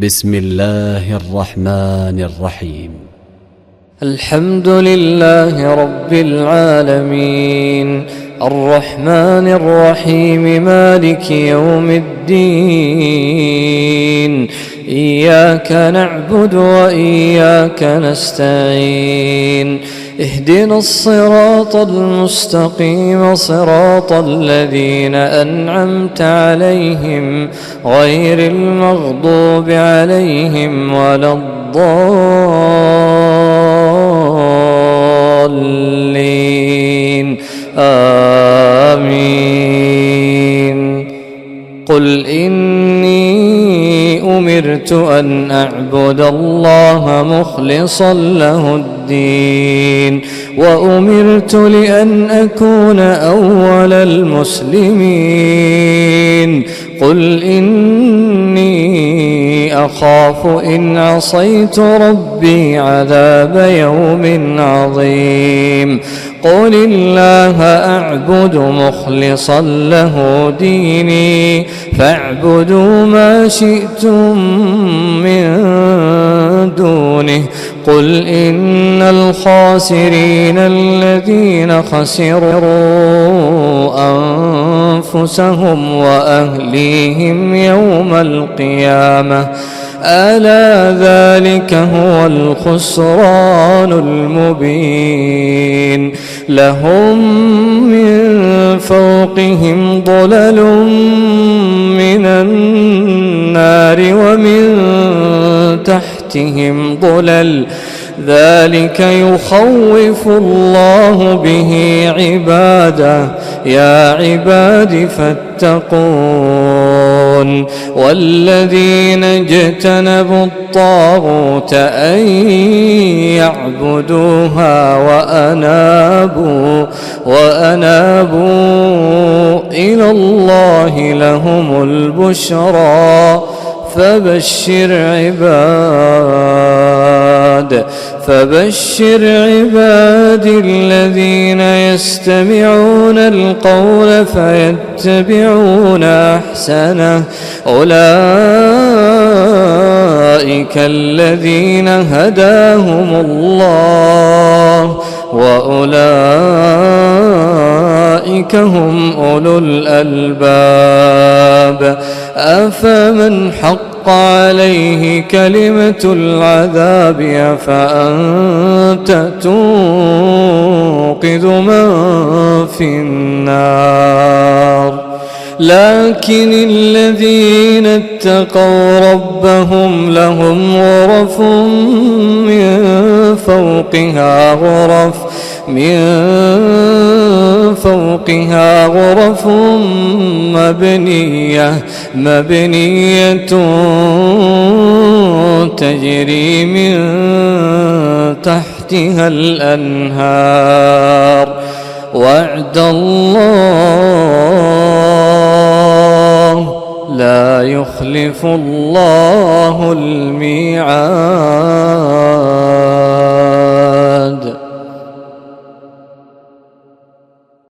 بسم الله الرحمن الرحيم. الحمد لله رب العالمين، الرحمن الرحيم، مالك يوم الدين. إياك نعبد وإياك نستعين، اهدنا الصراط المستقيم، صراط الذين أنعمت عليهم غير المغضوب عليهم ولا الضالين، آمين. قل إني أمرت أن أعبد الله مخلصا له الدين، وأمرت لأن أكون أول المسلمين. قل إني أخاف إن عصيت ربي عذاب يوم عظيم. قل الله أعبد مخلصا له ديني، فاعبدوا ما شئتم من دونه. قل إن الخاسرين الذين خسروا أنفسهم وأهليهم يوم القيامة، ألا ذلك هو الخسران المبين. لهم من فوقهم ظلل من النار ومن تحتهم ظلل، ذلك يخوف الله به عباده. يا عباد فاتقون. والذين اجتنبوا الطاغوت أن يعبدوها وأنابوا إلى الله لهم البشرى. فبشر عبادي الذين يستمعون القول فيتبعون أحسنه. أولئك الذين هداهم الله، وأولئك هم أولو الألباب. أفمن حق عليه كلمة العذاب أفأنت تنقذ من في النار. لكن الذين اتقوا ربهم لهم غرف من فوقها غرف مبنية تجري من تحتها الأنهار. وعد الله، لا يخلف الله الميعاد.